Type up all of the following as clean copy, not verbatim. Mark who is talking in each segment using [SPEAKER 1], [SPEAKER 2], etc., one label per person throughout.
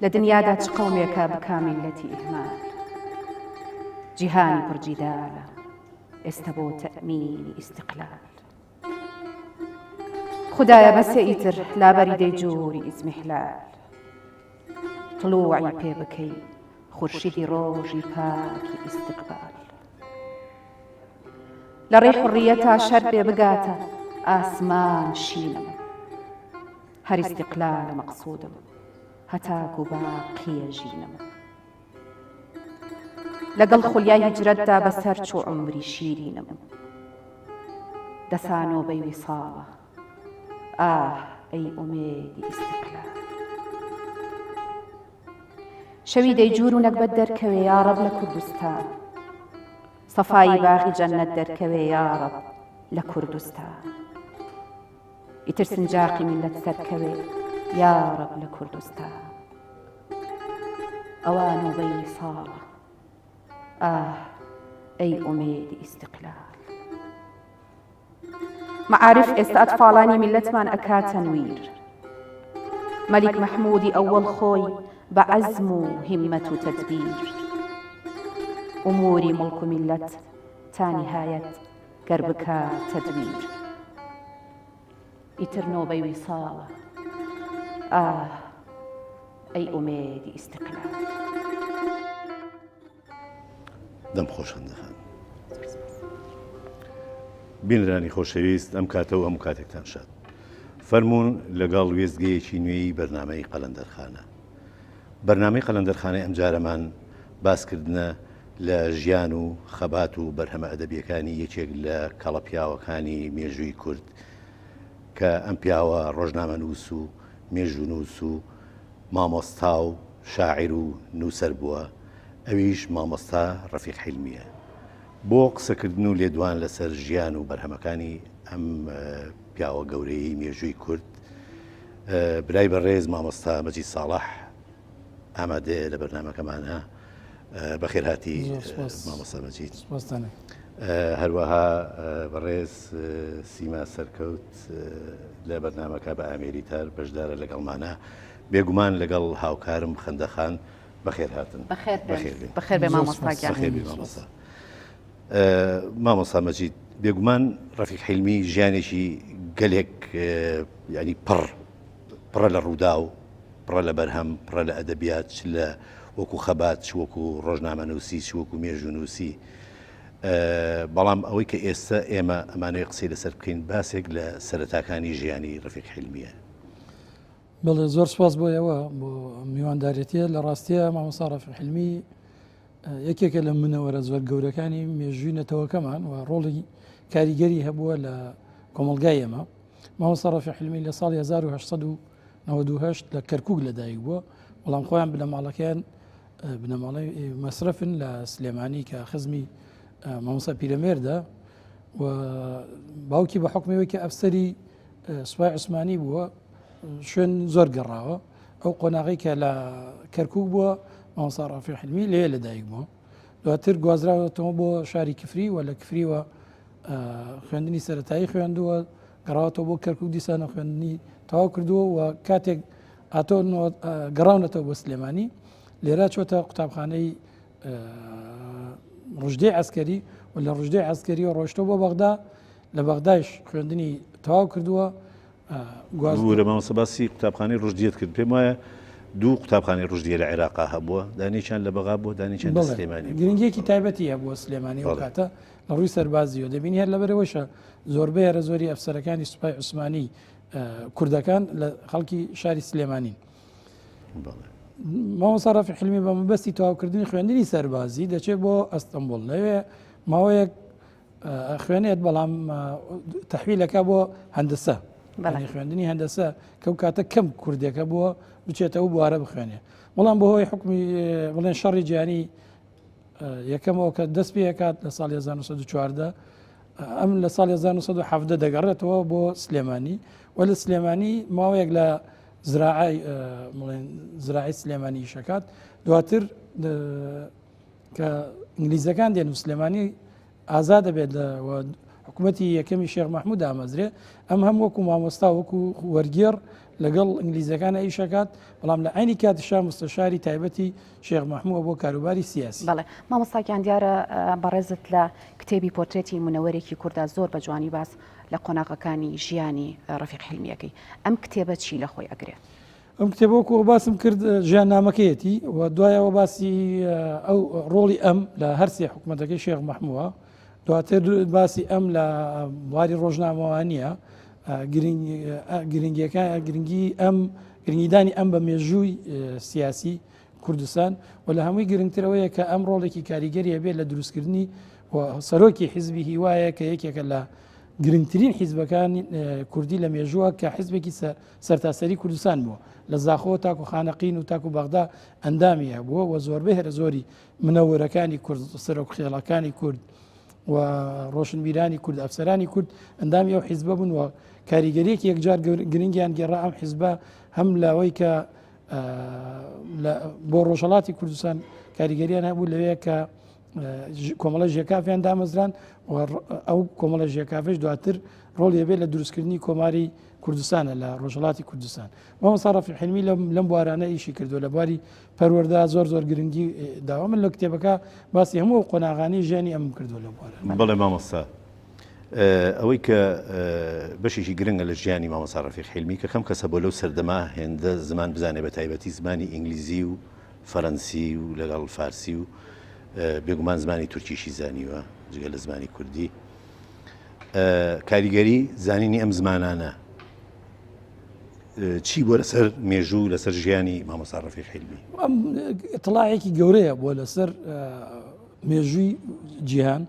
[SPEAKER 1] لە دنیادا چ قەومێکە بکامیلەتی ئیهمال جیهانی پڕجیدالە ئێستا بۆ تەئمینی ئیستیقلال خدایە بەسێ ئیتر لابەری دەیجووری ئیزمیحلال طلوعی پێ بکەی خورشیدی ڕۆژی پاکی ئیستیقبال لە ڕێی حڕیەتا شەر پێ بگاتە ئاسمان شینم هەر ئیستیقلالە مەقسوودم هەتاکو باقیە ژینم لەگەڵ خولیای هیجرەتدا بەسەر چوو عومری شیرینم دەسانۆبەی ویساڵە ئاه ئەی ئومێدی ئیستیقلال شەوی دەیجوور و نەکبەت دەرکەوێ یاڕەب لە کوردستان سەفایی باغی جەننەت دەرکەوێ یاڕەب لە کوردستان ئیتر سنجاقی میلەت سەرکەوێ یاڕەب لە کوردستان ئەوانۆبەی ویساڵە ئاه ئەی ئومێدی ئیستیقلال معارف ئێستا ئەتفاڵانی میلەتمان ئەکاتە نویر مەلیک مەحموودی ئەوەڵ خۆی بە عەزم و هیممەت و تەدبیر ئوموری مڵک و میلەت تا نیهایەت گەر بکات تەدویر ئیتر نۆبەی ویساڵە ئاه ئەی ئومێدی ئیستیقلال
[SPEAKER 2] دەم خۆش هەندەخان بینرانی خۆشەویست ئەم کاتەوە هەموو کاتێکتان شاد فەرموون لەگەڵ وێستگەیەکی نوێی بەرنامەی قەلەندەرخانە بەرنامەی قەلەندەرخانەی ئەم جارەمان باسکردنە لە ژیان و خەبات و بەرهەمە ئەدەبیەکانی یەکێک لە کەڵە پیاوەکانی مێژووی کورد کە ئەم پیاوە ڕۆژنامە نووس و مێژوو نووس و مامۆستا و شاعیر و نووسەر بووە ئەویش مامۆستا ڕەفیق حیلمیە بۆ قسەکردن و لێدوان لەسەر ژیان و بەرهەمەکانی ئەم پیاوە گەورەی مێژووی کورد برای بەڕێز مامۆستا مەجید ساڵح ئامادەیە لە بەرنامەکەمانە بەخێر هاتی مامۆستا مەجید هەروەها بەڕێز سیما سەرکەوت لە بەرنامەکە بە ئامێریتار بەشدارە لەگەڵمانە بێگومان لەگەڵ هاوکارم خەندەخان بەخێر هاتن
[SPEAKER 1] بەخێر بێ مامۆستا
[SPEAKER 2] مامۆستا مەجید بێگومان ڕەفیق حیلمی ژیانێکی گەلێک ینی پڕە لە ڕوودا و پڕە لە بەرهەم پڕە لە ئەدەبیات چ لە وەکو خەبات چ وەکو ڕۆژنامە نووسی چ وەکو مێژوو نووسی بەڵام ئەوەی کە ئێستا ئێمە ئەمانەوەی قسەی لەسەر بکەین باسێک لە سەرەتاکانی ژیانی ڕەفیق حیلمیە
[SPEAKER 3] بەڵێ زۆر سپاس بۆ ئێوە بۆ میواندارێتیە لە ڕاستیە مامۆستا ڕەفیق حیلمی یەکێکە لە منەوەرە زۆر گەورەکانی مێژووی نەتەوەکەمان و ڕۆڵی کاریگەری هەبووە لە کۆمەلگای ئێمە مامۆستا ڕەفیق حیلمی لە ساڵی 1898 لە کەرکووک لەدایک بووە بەڵام خۆیان بنەماڵەکەیان بنەماڵی مەسرەفن لە سلێمانی کە خزمی مامۆستا پیرەمێردە و باوکی بە حکمەوەی کە ئەفسەری سوپای عوسمانی بووە شوێن زۆر گەڕاوە ئەو قۆناغی کە لە کەرکووک بووە مامۆستا ڕەفیق حیلمی لێ لەدایک بووە دواتر گوازراوەتەوە بۆ شاری کفری و لە کفریوە خوێندنی سەرەتایی خوێندووە گەڕاوەتەوە بۆ کەرکووک دیسانە خوێندنی تەواو کردووە و کاتێک ئاتۆ گەڕاونەتەوە بۆ سلێمانی لێرە چۆتە قوتابخانەی ڕژدەی عەسکەری و لە ڕژدەی عەسکەریەوە ڕۆیشتەوە بۆ بەغدا لە بەغدایش خوێندنی تەواو کردووە
[SPEAKER 2] گورە مامۆستا باسی قوتابخانەی ڕژدیەت کرد پێم وایە دوو قوتابخانەی ڕژدیە لە عێراقا هەبووە دانیشان لە بەغا بووە دانیشان لە سلێمانی
[SPEAKER 3] گرنگیەکی تایبەتی هەبووە سلێمانی و کاتە لە ڕووی سەربازیەوە دەبینی هەر لەبەرەوەشە زۆربەی هەرە زۆری ئەفسەرەکانی سوپای عوسمانی کوردەکان لە خەڵکی شاری سلێمانین مامۆستا ڕەفیق حیلمی بە مەبەستی تەواوکردنی خوێندنی سەربازی دەچێت بۆ ئەستەمبوڵ لەوێ ماوەیەک خوێنێت بەڵام تەحویلەکە بۆ هەندسە خوێندنی هەندسە کە و کاتە کەم کوردەکە بووە بچێتەوە بوارە بخوێنێ بەڵام بەهۆی حکمی بڵێن شەڕی جیهانی یەکەمەوە کە دەست پێ کات لە ساڵی 1940 ئەم لە ساڵی 1970 دەگەڕێتەوە بۆ سلێمانی و لە سلێمانی ماوەیەک لە زراعی سلێمانی شەکات دواتر کە ئینگلیزەکان دێن و سلێمانی ئازا دەبێت حکوومەتی یەکەمی شێخ مححمود ئامەزرێ ئەم هەم وەکو مامۆستا وەکو وەرگێر لەگەڵ ئینگلیزەکانە ئیشەکات بەڵام لە عینی کاتیشا مستەشاری تایبەتی شێخ مححمووە بۆ کاروباری سیاسی.
[SPEAKER 1] بەڵێ مامۆستاکیان دیارە بەڕێزت لە کتێبی پۆرتێتی منەوەرێکی کووردا زۆر بە جوانی باس لە قۆناغەکانی ژیانی ڕەفیق حیلمیەکەی ئەم کتێبە چی لە خۆی ئەگرێت؟
[SPEAKER 3] ئەم کتێبەوەکو باسم کرد ژیان نامەکەیەتی و دوایەوە باسی ئەو ڕۆڵی ئەم لە هەرسێ حکوومەتەکەی شێخ مححمووە دواتر باسی ئەم لە بواری ڕۆژنامەوانیە گرنگیدانی ئەم بە مێژووی سیاسی کوردستان و لە هەمووی گرنگترەوەیە کە ئەم ڕۆڵێکی کاریگەریە بێت لە دروستکردنی و سەرۆکی حیزبی هیوایە کە یەکێکە لە گرنگترین حیزبەکان کوردی لە مێژووە کە حیزبێکی سەرتاسەری کوردستان بووە لە زاخۆ تاکو خانەقین و تاکو بەغدا ئەندامیە بووە و زۆربەی هەرە زۆری منەوەرەکانی کورد سەرۆک خێڵەکانی کورد و ڕۆشنبیرانی کورد ئەفسەرانی کورد ئەندامی ئەو حیزبە بوون و کاریگەریەکی یەکجار گرنگیان گێڕا ئەم حیزبە هەم لاوەی کە بۆ ڕۆژهەڵاتی کوردستان کاریگەریان هەبوو لەوەیە کە کۆمەڵە ژێکافیان دامەزران و ئەو کۆمەڵە ژێکافش دواتر ڕۆڵی بێت لە دروستکردنی کۆماری کوردستانە لە ڕۆژهەڵاتی کوردستان. مامۆستا ڕەفیق حیلمی لەم بوارانە ئیشی کردو لە بواری پەروەردا زۆر گرنگی داوا من لە کتێبەکە باسی هەموو قۆناغانی ژیانی ئەم کردو لە بوارە.
[SPEAKER 2] بەڵێ مامۆستا ئەوەی کە بەشێکی گرنگە لە ژیانی مامۆستا ڕەفیق حیلمی کە خەم کەسە بۆ لەو سەردەما هێندە زمان بزانێ بە تایبەتی زمانی ئینگلیزی و فەڕەنسی و لەگەڵ فارسی و بێگومان زمانی تورکیشی زانیوە جگە لە زمانی کوردی کاریگەری زانینی ئەم زمانانە چی بۆ لەسەر مێژوو لەسەر ژیانی مامۆستا ڕەفیق حیلمی؟
[SPEAKER 3] ئەتڵاعێکی گەورەیە بۆ لەسەر مێژووی جیهان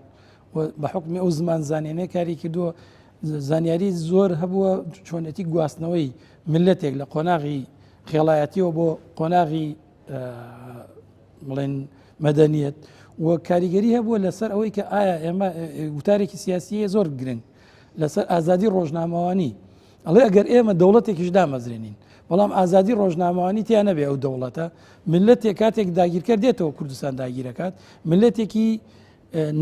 [SPEAKER 3] بە حکمی ئەو زمان زانێنەی کاری کردووە زانیاری زۆر هەبووە چۆنێتی گواستنەوەی ملەتێک لە قۆناغی خێڵایەتیەوە بۆ قۆناغی بڵێن مەدەنیەت و کاریگەری هەبووە لەسەر ئەوەی کە ئایا ئێمە وتارێکی سیاسیە زۆر گرنگ لەسەر ئازادی ڕۆژنامەوانی ئەڵێ ئەگەر ئێمە دەوڵەتێکیش دامەزرێنین بەڵام ئازادی ڕۆژنامەوانی تیان نەبێ ئەو دەوڵەتە ملەتێک کاتێک داگیرکرد دێتەوە کوردستان داگیرەکات ملەتێکی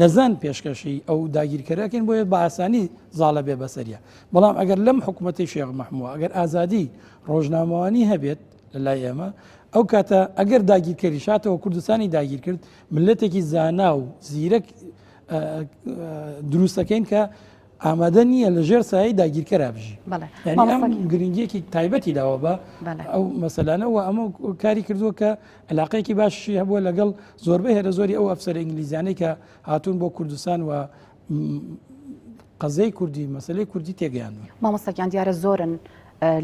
[SPEAKER 3] نەزان پێشکەشی ئەو داگیرکەرەکەین بۆیە بە ئاسانی زاڵە بێ بەسەریە بەڵام ئەگەر لەم حکوومەتی شێخ مححمووە ئەگەر ئازادی ڕۆژنامەوانی هەبێت لە لای ئێمە ئەو کاتە ئەگەر داگیرکەری شاتەوە کوردستانی داگیر کرد ملەتێکی زانا و زیرەک دروستەکەین کە ئامادە نییە لە ژێر سایی داگیرکەرا بژی گرنگیەکی تایبەتی داوە بە ئەو مەسەلانەوە ئەمە کاری کردووە کە علاقەیەکی باشی هەبووە لەگەڵ زۆربەی هەرە زۆری ئەو ئەفسەر ئینگلیزیانەی کە هاتوون بۆ کوردستان و قەزەی کوردی مەسلەی کوردی تێگەیان
[SPEAKER 1] مامۆستاکیان دیارە زۆرن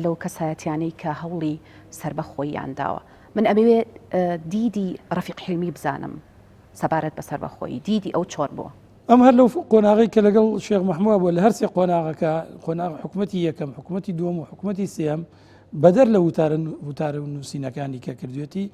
[SPEAKER 1] لەو کەسایەتیانەی کە هەوڵی سربەخۆییان داوە من ئەبێ دیدی ڕەفیق حیلمی بزانم سەبارەت بە سربەخۆیی دیدی ئەو چۆر بووە
[SPEAKER 3] ئەم هەر لەو قۆناغی کە لەگەڵ شێخ مححمووە بووە لە هەرسێ قۆناغەکە قۆناغ حکوومەتی یەکەم حکوومەتی دووەم و حکوومەتی سێم بەدەر لە وتارە نووسینەکانی کە کردوێتی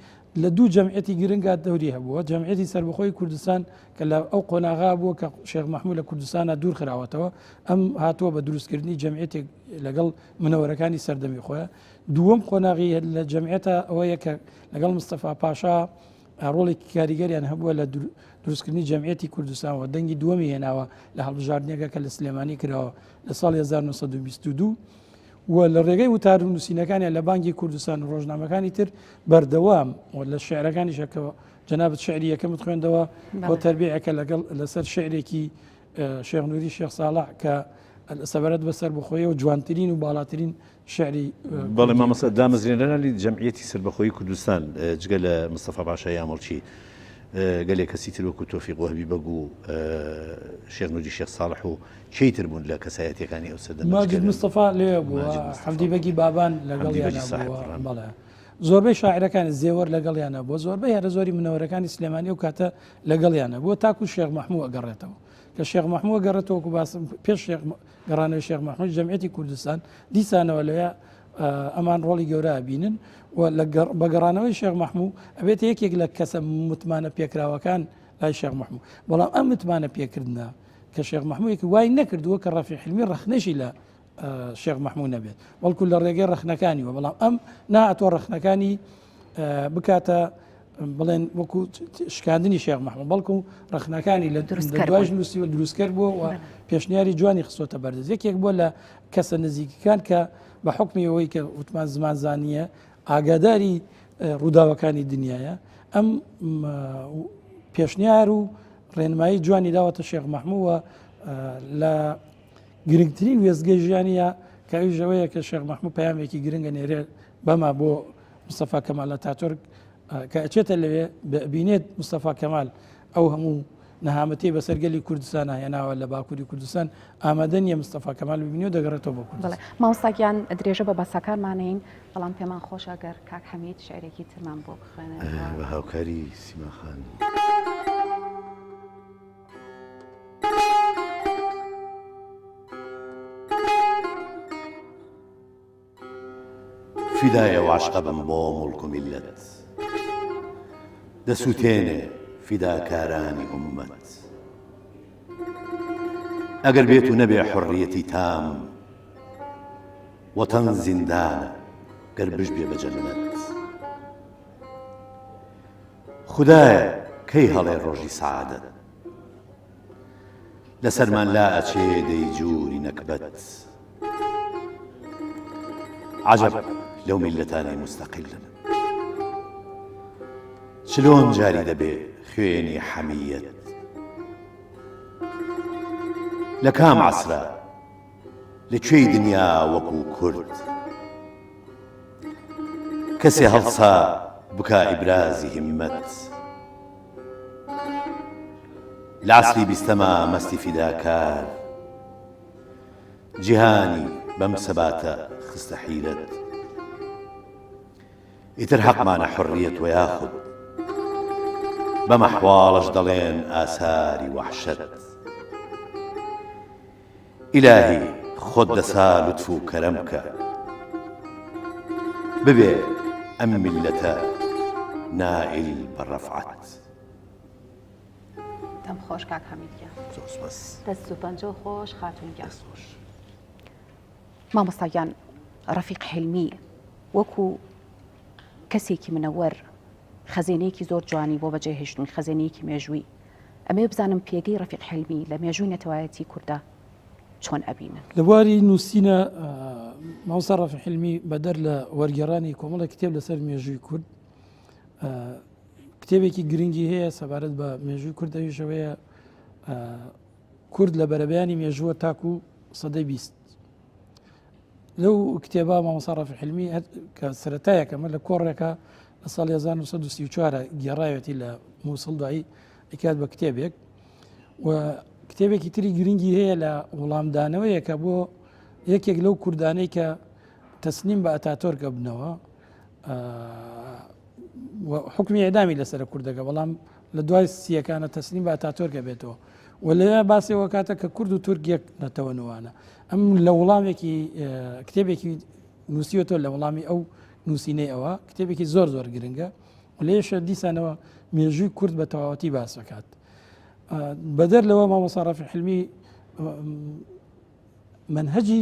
[SPEAKER 3] لە دوو جەمعەتی گرنگا دەوری هەبووە جەمعەتی سربەخۆی کوردستان کە لە ئەو قۆناغا بووە کە شێخ مححموود لە کوردستانە دوور خراوەتەوە ئەم هاتووە بە دروستکردنی جەمعەتێک لەگەڵ منەوەرەکانی سەردەمی خۆیان دووەم قۆناغی لە جەمعەتە ئەوەیە کە لەگەڵ مستەفا پاشا ڕۆڵێکی کاریگەریان هەبووە لە دروستکردنی جەمعەتی کوردستان و دەنگی دووەمی هێناوە لە هەڵبژاردنێکە کە لە سلێمانی کراوە لە ساڵی 1922 و لە ڕێگەی وتار و نووسینەکانیان لە بانکی کوردستان و ڕۆژنامەکانی تر بەردەوام و لە شعرەکانیشەکەەوە جەنابەت شعری یەکەمت خوێندەوە بۆ تەربیعەکە لەگەڵ لەسەر شعرێکی شێخ نووری شێخ ساڵح کە سەبارەت بەسەر بخۆی و جوانترین و باڵاترین شعری
[SPEAKER 2] بەڵێ مامۆستا دامەزرێنەری جەمعیەتی سربەخۆیی کوردستان جگە لە مستەفا پاشا یامەڵچی گەلێک کەسی تر وەکو تۆفیق وهبی بەگو شێخ نووری شێخ ساڵح و چیتر بوون لە کەسایەتیەکانی ئەو سەردەما
[SPEAKER 3] ماجید مستەفا لێ بووە حەمدی بەگی بابان لەگەڵیانە بڵێ زۆربەی شاعرەکانی زێوەر لەگەڵیانە بووە زۆربەی هەرە زۆری منەوەرەکانی سلێمانی و کاتە لەگەڵیانە بووە تاکو شێخ مححموود ئەگەڕێتەوە کە شێخ مححموود گەڕێتەوەکو باسم پێش گەڕانەوەی شێخ مححموود جەمعیەتی کوردستان دیسانەوە لەوێ ئەمان ڕۆڵی گەورە بینن و بە گەڕانەوەی شێخ مححموود ئەبێت یەکێک لە کەسە متمانە پێکراوەکان لای شێخ مححموود بەڵام ئەم متمانە پێکردنە کە شێخ مححموودێکی وای نەکردووە کە ڕەفیق حیلمی ڕەخنەشی لە شێخ مححموود نەبێت بەڵکو لە ڕێگەی ڕەخنەکانیوە بەڵام ئەم ناتوە ڕەخنەکانی بکاتە بڵێن وەکو شکاندنی شێخ محمود بەڵکو ڕخنەکانی لە دوای نووسی و دروستکرد بووە و پێشنیاری جوانی خستۆتە بەردەست یەکێک بۆ لە کەسە نزیکەکان کە بە حکمی ئەوەی کە وتمان زمانزانیە ئاگاداری ڕووداوەکانی دنیاە ئەم پێشنیار و ڕێنمایی جوانی داوەتە شێخ محمووە لە گرنگترین وێزگەی ژیانیە کاویژەوەیە کە شێخ محموود پەیامێکی گرنگە نێرێ بەما بۆ مستەفا کەمال ئەتاتورک کە ئەچێتە لەوێ بینێت مستەفا کەمال ئەو هەموو نەهامەتی بەسەرگەلی کوردستان هێناوە لە باکووری کوردستان ئامادە نیە مستەفا کەمال ببینی و دەگەڕێتەوە بۆ کوردستان.
[SPEAKER 1] مامۆستاگیان درێژە بە بەسەکانمانین بەڵام پێمان خۆشە گەر کاک حەمید شعرێکی ترمان بۆ بخوێنێت
[SPEAKER 2] بە هاوکاری سیماخان. فدایە واشقە بم بۆ موڵک و میلەت دەسووتێنێ فیداکارانی ئومەت ئەگەر بێت و نەبێ حڕیەتی تام وەتەن زیندانە گەر بش بێ بە جەنەت خودایە کەی هەڵێ ڕۆژی سەعادەت لەسەرمان لا ئەچێ دەی جووری نەکبەت عەجەب لەو میلەتانەی مستەقیلن چلۆن جاری دەبێ خوێنی حەمیەت لە کام عەسرە لەکوێی دنیا وەکو کورد کەسێ هەڵسا بکا ئیبرازی هیممەت لە عەسری بیستەما مەستی فیداکار جیهانی بەم سەباتە خستە حیرەت ئیتر حەقمانە حڕیەت و یاخود بەم ئەحواڵەش دەڵێن ئاساری وەحشەت ئیلاهی خۆت دەسا لوتف و کەرەم کە ببێ ئەم میلەتە نائیل بە ڕەفعەت.
[SPEAKER 1] دەم خۆش کاک حەمیدگیان
[SPEAKER 2] زۆر سوپاس.
[SPEAKER 1] دەست و پەنجە خۆش خاتونگیان. مامۆستاگیان ڕەفیق حیلمی وەکو کەسێکی منەوەر خەزێنەیەکی زۆر جوانی بۆ بەجێهێشتنی خەزێنەیەکی مێژووی ئەمێ بزانم پێگەی ڕەفیق حیلمی لە مێژووی نەتەوایەتی کووردا چۆن ئەبینن.
[SPEAKER 3] لە بواری نووسینە مامۆستا ڕەفیق حیلمی بەدەر لە وەرگێڕانی کۆمەڵە کتێب لەسەر مێژووی کورد کتێبێکی گرنگی هەیە سەبارەت بە مێژووی کورد ئەویشەوەیە کورد لە بەرەبەیانی مێژووە تاکو سەدەی 20 لەو کتێبا مامۆستا ڕەفیق حیلمی کە سەرەتایەکەمە لە کۆڕێکە لە ساڵی 1934 گێڕایەتی لە مووسڵ دوایی ئەکات بە کتێبێک و کتێبێکی تری گرنگی هەیە لە وەڵامدانەوەیەکە بۆ یەکێک لەو کوردانەی کە تەسنیم بە ئەتاتۆرکە بنەوە حکمی ئێدامی لەسەر کوردەکە بەڵام لە دوای سیەکانە تەسنیم بە ئەتاتۆرکە بێتەوە و لە باسێەوە کاتە کە کورد و تورک یەک نەتەوەنوانە ئەم لە وەڵامێکی کتێبێکی نووسیوەتۆ لە وەڵامی ئەو نووسینەی ئەوە کتێبێکی زۆر زۆر گرنگە و لێشە دیسانەوە مێژووی کورد بە تەواوەتی باسەکات. بەدەر لەوە مامۆستا ڕەفیق حیلمی منهەجی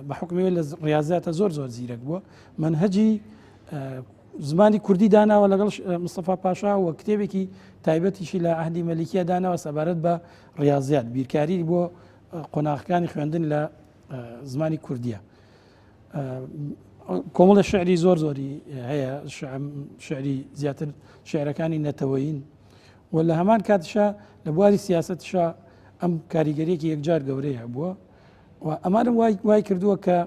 [SPEAKER 3] بە حکمەوە لە ڕاضیاتە زۆر زۆر زیرەک بووە منهەجی زمانی کوردی داناوە لەگەڵ مستەفا پاشا و کتێبێکی تایبەتیشی لە عەهدی مەلیکیە داناوە سەبارەت بە ڕاضیات بیرکاری بۆ قۆناغەکانی خوێندن لە زمانی کوردیە. کۆمەڵە شعری زۆر زۆری هەیە شعری زیاتر شعرەکانی نەتەوەیین و لە هەمان کاتشا لە بواری سیاسەتشا ئەم کاریگەریەکی یەکجار گەورەی هەبووە و ئەمانم وای کردووە کە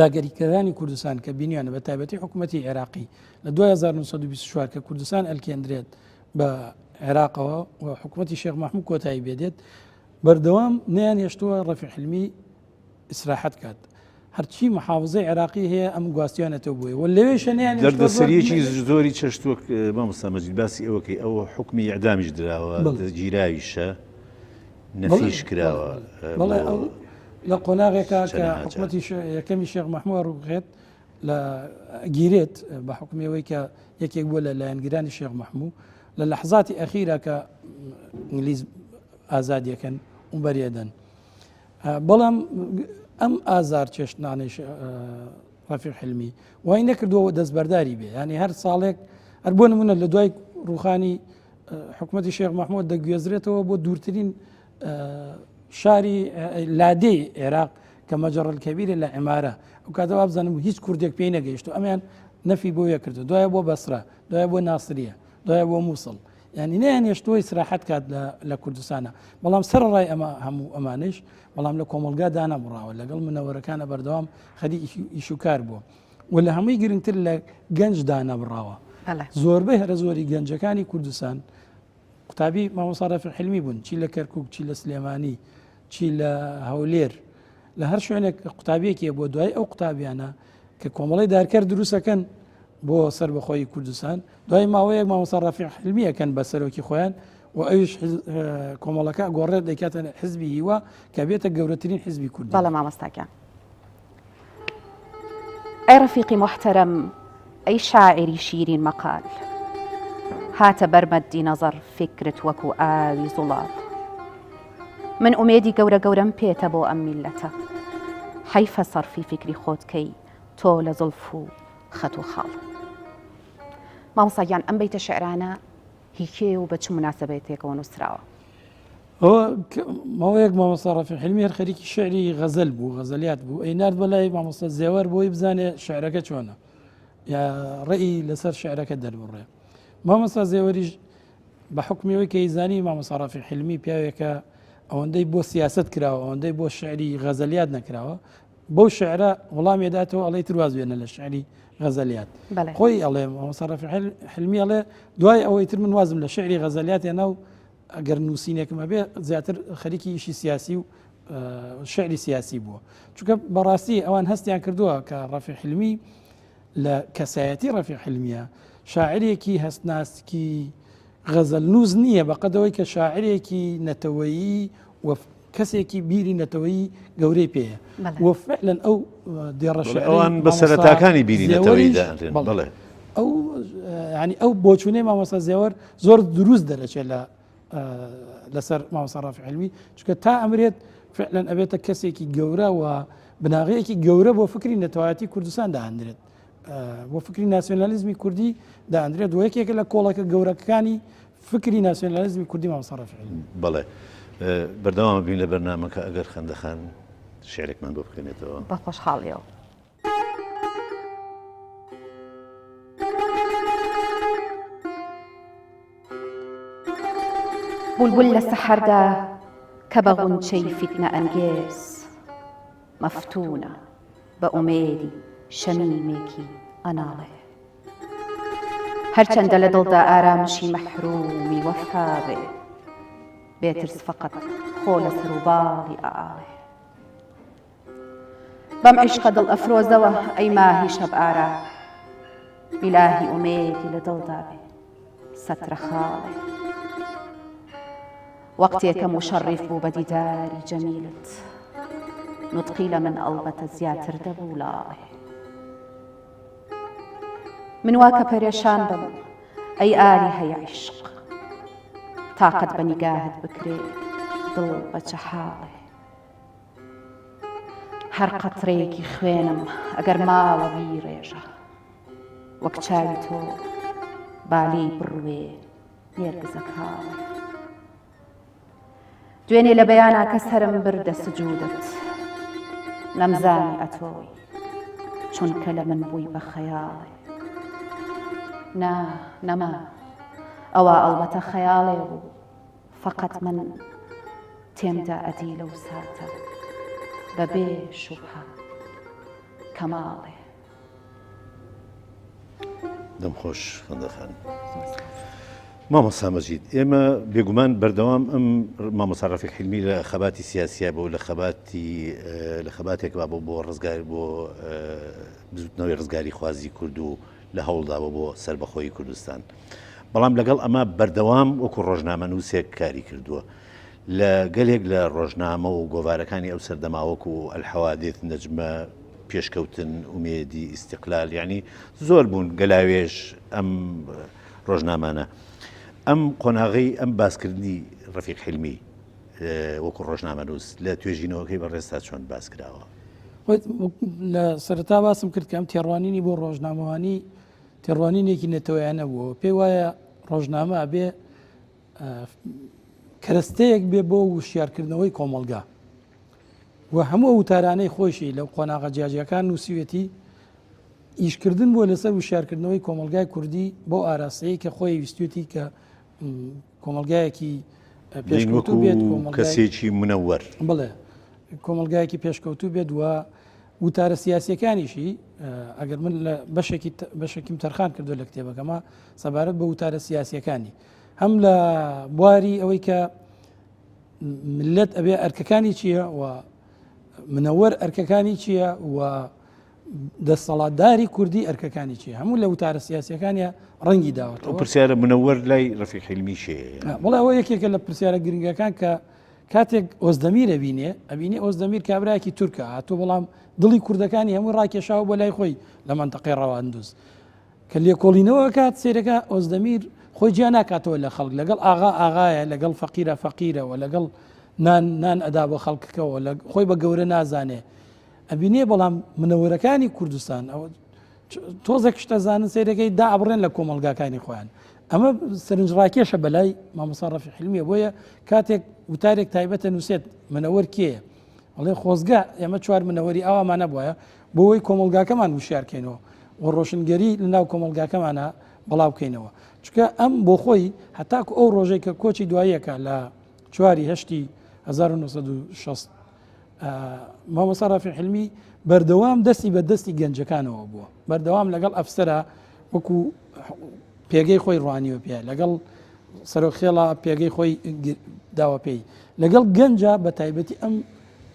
[SPEAKER 3] داگەریکردانی کوردستان کە بینیانە بە تایبەتی حکوومەتی عێراقی لە 1924 کە کوردستان ئەلکێندرێت بە عێراقەوە و حکوومەتی شێخ محموود کۆتایی بێدێت بەردەوام نەیان هێشتووە ڕەفیق حیلمی ئیسراحەت کات هەرچی محافزەی عێراقی هەیە ئەم گواستیانەتەوە بووی و لەوێشە نیان
[SPEAKER 2] دەردەسەریەکی زۆری چەشتووە مامۆستا مەجید باسی ئەوەکەی ئەوە حکمی ئەعدامیش دراوە گیراویشە نەفیش کراوە
[SPEAKER 3] لە قۆناغێکە کە حکوومەتی یەکەمی شێخ محموود ڕووخێت لە گیرێت بە حکومەوەی کە یەکێک بووە لە لایەنگیرانی شێخ محموود لە لەحظاتی ئەخیرە کە ئینگلیز ئازادیەکەن و بەریەدەن بەڵام ئەم ئازار چێشتنانەی ڕەفیق حیلمی وای نەکردووە دەستبەرداری بێ ینی هەر ساڵێک هەر بۆ نمونە لە دوای ڕوخانی حکوومەتی شێخ محمود دەگوێزرێتەوە بۆ دوورترین شاری لادەی عێراق کە مەجەڕەل کەبیرە لە عێمارە ئەو کاتەوە بزانم هیچ کوردێک پێی نەگەیشت و ئەمیان نەفی بۆ یە کردو دوایە بۆ بەسرە دوایە بۆ ناسریە دوایە بۆ مووسڵ یعنی نەیانێشتۆی سراحەت کات لە کوردستانە بەڵام سەرڕای ئەمە هەموو ئەمانش بەڵام لە کۆمەلگا دانەبڕاوە لەگەڵ منەوەرەکانە بەردەوام خەری ئیشوکار بووە و لە هەمووی گرنگتر لە گەنج دانەبڕاوە زۆربەی هەرە زۆری گەنجەکانی کوردستان قوتابی مامۆستا ڕەفیق حیلمی بوون چی لە کەرکووک چی لە سلێمانی چی لە هەولێر لە هەر شوێنێک قوتابیەکێ بۆ دوای ئەو قوتابیانە کە کۆمەڵی دارکەر دروستەکەن بۆ سەر بەخۆی کوردستان دوای ماوەیەک مامۆستا ڕەفیق حیلمیەکەن بە سەرۆکی خۆیان و ئەوش کۆمەڵەکە گۆڕێت دەکاتە حزبی هیوا کە بێتە گەورەترین حزبی کوردی.
[SPEAKER 1] بەڵێ مامۆستاکە. ئەی ڕەفیقی محتەرەم، ئەی شاعری شیرین مەقال، هاتە بەرمەدی نەزەر فکرت وەکو ئاوی زوڵات. من ئومێدی گەورە گەورەم پێتە بۆ ئەم میلەتە، حەیفە سەرفی فکری خۆتکەی تۆ لە زڵف و خەت و خاڵ. مامۆستاگیان ئەم بەیتە شعرانە هیکێ و بە چ مناسبەتێکەوە نووسراوە؟
[SPEAKER 3] ئەوە ماوەیەک مامۆستا ڕەفیق حیلمی هەر خەریکی شعری غەزەل بوو غەزەلیات بوو ئەینات بەلای مامۆستا زێوەر بۆی بزانێ شعرەکە چۆنە یا ڕێی لەسەر شعرەکە دەربڕێ. مامۆستا زێوەریش بە حکمیەوەی کە ئیزانی مامۆستا ڕەفیق حیلمی پیاوێکە ئەوەندەی بۆ سیاست کراوە ئەوەندەی بۆ شعری غەزەلیات نەکراوە بەو شعرە وەڵامێداتەوە ئەڵێ ترواز وێنە لە شعری غەزەلیات خۆی ئەڵێ مامۆستا ڕەفیق حیلمی ئەڵێ دوای ئەوەی تر من وازم لە شعری غەزەلیات هێنا و ئەگەر نووسینێکمە بێ زیاتر خەریکی ئیشی سیاسی و شعری سیاسی بووە چونکە بەڕاستی ئەوان هەستیان کردووە کە ڕەفیق حیلمی لە کەسایەتی ڕەفیق حیلمیە شاعرێکی هەستناسکی غەزەل نووز نییە بەقەدەوەی کە شاعرێکی نەتەوەیی و کەسێکی بیری نەتەوەیی گەورەی پێەیە وە فعلەن ئەو دێڕە
[SPEAKER 2] ئەوان بە سەرەتاکانی بیری نەتەوەییدا بڵێ
[SPEAKER 3] ئەو ینی ئەو بۆچوونەی مامۆستا زێوەر زۆر دروست دەرەچێت لەسەر مامۆستا ڕەفیق حیلمی چونکە تا ئەمرێت فعلەن ئەبێتە کەسێکی گەورە و بناغەیەکی گەورە بۆ فکری نەتەوایەتی کوردستان داهەندرێت بۆ فکری ناسیۆنالیزمی کوردی داهەندرێت و یەکێکە لە کۆڵەکە گەورەکانی فکری ناسیۆنالیزمی کوردی مامۆستا ڕەفیق حیلمی.
[SPEAKER 2] بەڵێ بەردەوام بین لە بەرنامەکە ئەگەر خەندەخان شعرێکمان بۆ بخوێنێتەوە
[SPEAKER 1] بە خۆشحاڵیەوە. بولبول لە سەحەردا کە بە غونچەی فیتنە ئەنگێز مەفتونە بە ئومێدی شەمیمێکی ئەناڵێ هەرچەندە لە دڵدا ئارامشی مەحرومی وەفابێ بێترس فەقەت خۆ لە سەروباڵی ئاڵێ بەم عیشقە دڵ ئەفرۆزەوە ئەی ماهی شەب ئارا بیلاهی ئومێدی لە دڵدا بێ سەترە خاڵێ وەقتێکە مشەڕیف بوو بە دیداری جەمیلت نوتقی لە من ئەڵبەتە زیاتر دەبوو لاڵێ من واکە پەرێشان بم ئەی ئاری هەیە عیشق تاقەت بە نیگاهت بکرێ دڵ بە چەحاڵێ هەر قەترەیەکی خوێنم ئەگەر ماوە بیڕێژە وەک چاوی تۆ بالی بڕوێ نێرگزە کاڵێ دوێنێ لە بەیانا کە سەرم بردە سجودت نەمزانی ئەتۆی چونکە لە من بووی بە خەیاڵێ نا نەما ئەوە ئەڵبەتە خەیاڵێ بوو فەقەت من تێمدا ئەدی لەو ساتە بەبێ شوبهە کەماڵێ.
[SPEAKER 2] دەمخۆش خەندەخان مامۆستا مەجید ئێمە بێگومان بەردەوام ئەم مامۆستا ڕەفیق حیلمی لە خەباتی سیاسیە بۆ لە خەباتێک بۆ ڕزگاری بۆ بزوتنەوەی ڕزگاری خوازی کورد و لە هەوڵداوە بۆ سەربەخۆی کوردستان بەڵام لەگەڵ ئەمە بەردەوام وەکو ڕۆژنامە نووسێک کاری کردووە لە گەلێک لە ڕۆژنامە و گۆڤارەکانی ئەو سەردەماوەک و ئەلحەوادیث نەجمە پێشکەوتن ئومێدی ئیستیقلال یعنی زۆر بوون گەلاوێژ ئەم ڕۆژنامانە ئەم قۆناغی ئەم باسکردنی ڕەفیق حیلمی وەکو ڕۆژنامە نووس لە توێژینەوەکەی بەڕێستا چۆن باس کراوە؟
[SPEAKER 3] لە سەرەتا باسم کرد کە ئەم تێڕوانینی بۆ ڕۆژنامەوانی تێڕوانینێکی نەتەوەیانە بووە پێی وایە ڕۆژنامە بێ کەرەستەیەک بێ بۆ وشیارکردنەوەی کۆمەلگا و هەموو وتارانەی خۆشی لەو قۆناغە جیاجیەکان نووسیوێتی ئیشکردن بۆ لەسەر وشارکردنەوەی کۆمەلگای کوردی بۆ ئاراسەیە کە خۆی ویستوێتی کە کۆمەلگایەکی پێشکەوتوو بێت
[SPEAKER 2] کەسێکی منەوەر
[SPEAKER 3] بڵێ کۆمەلگایەکی پێشکەوتوو بێت وە وتارە سیاسیەکانیشی ئەگەر من لە بەشێکیم تەرخان کردو لە کتێبەکەمە سەبارەت بە وتارە سیاسیەکانی هەم لە بواری ئەوەی کە ملت ئەبێ ئەرکەکانی چییە و منەوەر ئەرکەکانی چییە و دەسەڵاتداری کوردی ئەرکەکانی چیە هەموو لە وتارە سیاسیەکانیە ڕەنگی داوەتەوە
[SPEAKER 2] پرسیارە منەوەر لای ڕەفیق حیلمی شەیە
[SPEAKER 3] بڵێ ئەوە یەکێکە لە پرسیارە گرنگەکان کە کاتێک ئۆزدەمیرە بینێ ئەبینێ ئۆزدەمیر کابراایکی تورکە هاتوو بەڵام دڵی کوردەکانی هەموو ڕاکێشاوە بۆ لای خۆی لە منتەقەی ڕەواندوز کە لێکۆڵینەوە کات سێرەکە ئۆزدەمیر خۆی جیا ناکاتەوە لە خەڵک لەگەڵ ئاغایە لەگەڵ فەقیرەوە لەگەڵ نان ئەدا بۆ خەڵکەوە خۆی بە گەورە نازانێ ئەبینێ بەڵام منەوەرەکانی کوردستان ئەوە تۆزێک شتەزانن سیرەکەی دا ئەبڕێن لە کۆمەلگاکانی خۆیان ئەمە سەرنجڕاکێشە بەلای مامۆستا ڕەفیق حیلمیە بۆیە کاتێک وتارێک تایبەتە نووسێت منەوەر کێیە ئەڵێ خۆزگا ئێمە چوار منەوەری ئەوامانە بووە بۆەوەی کۆمەلگاکەمان وشارکەینەوە و ڕۆشنگەری لەناو کۆمەلگاکەمانە بەڵاو بکەینەوە چکە ئەم بۆ خۆی هەتاکو ئەو ڕۆژێک کە کۆچی دواییەکە لە 1960 مامۆستا ڕەفیق حیلمی بەردەوام دەستی بە دەستی گەنجەکانەوە بووە بەردەوام لەگەڵ ئەفسەرە وەکو پێگەی خۆی ڕوانیوە پێ لەگەڵ سەرۆخێڵە پێگەی خۆی داوە پێی لەگەڵ گەنجە بە تایبەتی ئەم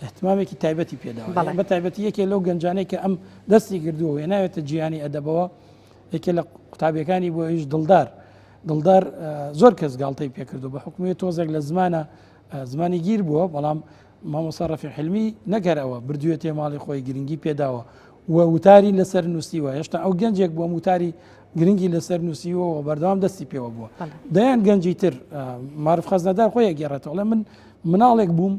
[SPEAKER 3] احتمامێکی تایبەتی پێداوە بە تایبەتی یەکێ لەو گەنجانەی کە ئەم دەستی کردووە هێناوێتە جیهانی ئەدەبەوە یەکێ لە قوتابیەکانی بۆ هیچ دڵدار زۆر کەس گاڵتەی پێکردو بە حکومێت تۆزێک لە زمانی گیر بووە بەڵام مامۆستا ڕەفیق حیلمی نەگەرەوە بردووێتێ ماڵی خۆی گرنگی پێداوە و وتاری لەسەر نووسیوە هێشتا ئەو گەنجێک بووە وتاری گرنگی لەسەر نووسیوە و بەردەوام دەستی پێوە بووە دەیان گەنجی تر معروف خەزنەدار خۆی گێڕێتەوە لە من مناڵێک بووم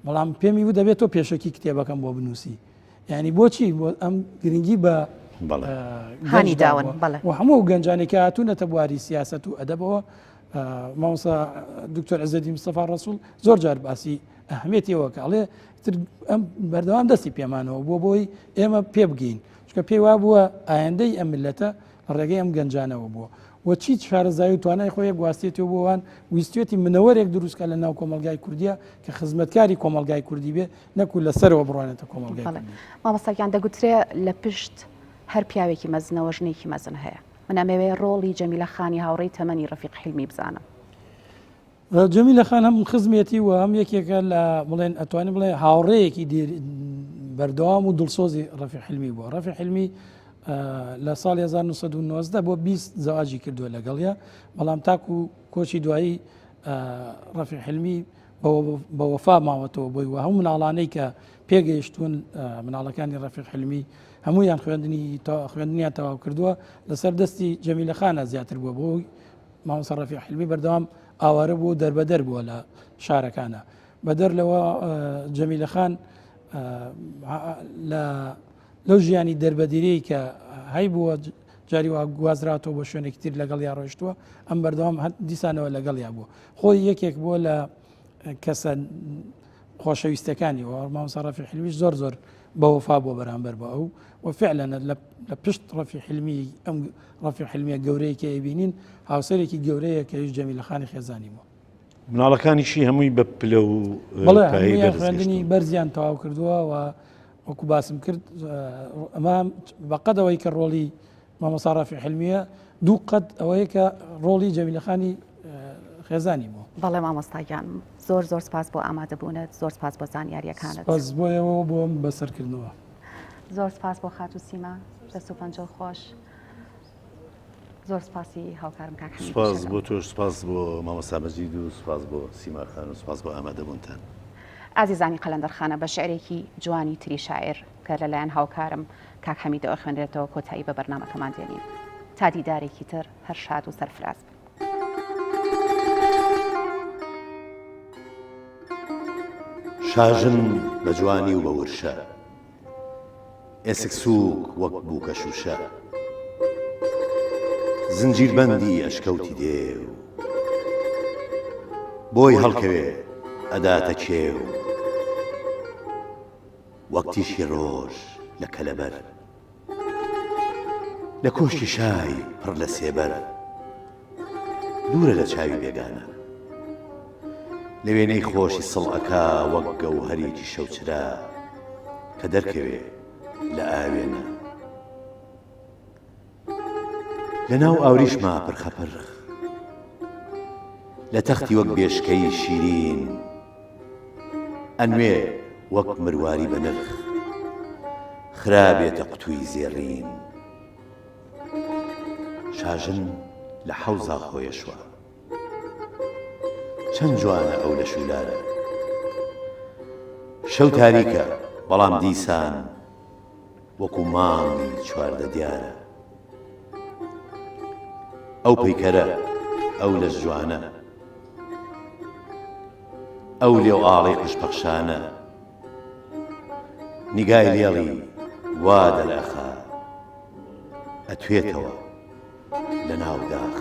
[SPEAKER 3] بەڵام پێمی بوو دەبێت تۆ پێشەکی کتێبەکەم بۆ بنووسی یعنی بۆچی بۆ ئەم گرنگی بە
[SPEAKER 1] هانی داون
[SPEAKER 3] و هەموو گەنجانێکە هاتوونەتە بواری سیاست و ئەدەبەوە مامۆستا دکتۆر عەزەدی مستەفا ڕەسوول زۆر جار باسی ئەهمیەتیەوە کاڵێ ئەم بەردەوام دەستی پێمانەوە بۆی ئێمە پێ بگەین چکە پێی وا بووە ئایندەی ئەم ملەتە ڕێگەی ئەم گەنجانەوە بووە و چی شارەزایی و توانای خۆی گواستێتەوە بۆوان ویستێتی منەوەرێک دروستکە لە ناو کۆمەلگای کوردیە کە خزمەتکاری کۆمەلگای کوردی بێ نەکو لەسەرەوە بڕوانێتە کۆمەلگای
[SPEAKER 1] مامۆستاکیان دەگوترێ لە پشت هەر پیاوێکی مەزنەوە ژنێکی مەزن هەیە منەمەوێ ڕۆڵی جەمیلە خانی هاوڕێی تەمەنی ڕەفیق حیلمی بزانم
[SPEAKER 3] جەمیلە خان هەم خزمێتی و هەم یەکێکە لە بڵێن ئەتوانین بڵێ هاوڕێیەکی بەردەوام و دڵسۆزی ڕەفیق حیلمی بووە ڕەفیق حیلمی لە ساڵی 1990 بۆ 20 زەواجی کردووە لەگەڵیە بەڵام تاکو کۆچی دوایی ڕەفیق حیلمی بە وەفا ماوەتەوە بۆی و هەموو مناڵانەی کە پێگەیشتون مناڵەکانی ڕەفیق حیلمی هەموویان خوێندنیان تەواو کردووە لەسەر دەستی جەمیلە خانە زیاتر بووە بۆی مامۆستا ڕەفیق حیلمی بەردەوام ئاوارە بوو دەربەدەر بووە لە شارەکانە بەدەر لەوە جەمیلە خان لەو ژیانی دەربەدیرەی کە هەی بووە جاری وا گوازراتەوە بۆ شوێنێکی تر لەگەڵ یا ڕۆیشتووە ئەم بەردەوام دیسانەوە لەگەڵ یا بووە خۆی یەکێک بووە لە کەسە خۆشەویستەکانی و مامۆستا ڕەفیق حیلمیش زۆر بە وەفا بۆ بەرامبەر بە ئەو وفعلەن لە پشت ڕەفیق حیلمی ئەم ڕەفیق حیلمیە گەورەیە کە ئەبینین هاوسەرێکی گەورەیە کە هیچ جەمیلە خانی خێزانی بووە
[SPEAKER 2] مناڵەکانیشی هەمووی بە پلە و
[SPEAKER 3] خوێندنی بەرزیان تەواو کردووە و وەکو باسم کرد ئەمە بەقەدەوەی کە ڕۆڵی مامۆستا ڕەفیق حیلمیە دوو قەت ئەوەیە کە ڕۆڵی جەمیلە خانی خێزانی بوو
[SPEAKER 1] بەڵێ مامۆستاگیان زۆر سپاس بۆ ئامادەبوونت زۆر سپاس بۆ زانیاریەکانت
[SPEAKER 3] سپاس بۆیەوە بۆم بەسەرکردنەوە
[SPEAKER 1] زۆر سپاس بۆ خات و سیما دەست و پەنجە خۆش زۆر سپاسی هاوکارم کاک حەمید
[SPEAKER 2] سپاس بۆ تۆش سپاس بۆ مامۆستا مەجید و سپاس بۆ سیما خان و سپاس بۆ ئامادەبوونتان
[SPEAKER 1] ئازیزانی قەلەندەرخانە بە شعرێکی جوانی تری شاعر کە لەلایەن هاوکارم کاک حەمیدەوە خوێنرێتەوە کۆتایی بە بەرنامەکەمان دێنین تا دیدارێکی تر هەر شاد و سەرفراز بن
[SPEAKER 2] شاژن بە جوانی و بە ورشە ئێسک سووک وەک بووکە شوشە زنجیربەندی ئەشکەوتی دێو بۆی هەڵکەوێ ئەداتە کێو وەکتیشی ڕۆژ لە کەلەبەر لە کۆشتی شای پڕ لە سێبەر دوورە لە چاوی بێگانە لە وێنەی خۆشی سڵعەکە وەک گەوهەرێکی شەوچرا کە دەرکەوێ لە ئاوێنە لە ناو ئاوریشما پرخەپرخ لە تەختی وەک بێشکەی شیرین ئەنوێ وەک مرواری بە نرخ خرابێتە قوتووی زێڕین شاژن لە حەوزا خۆیەشوە چەند جوانە ئەو لە شولارە شەو تاریکە بەڵام دیسان وەکو مانگی چواردە دیارە ئەو پەیکەرە ئەو لە جوانە ئەو لێو ئاڵی قشپەخشانە نیگای لێڵی وا دەرەخا ئەتوێتەوە لە ناو داخ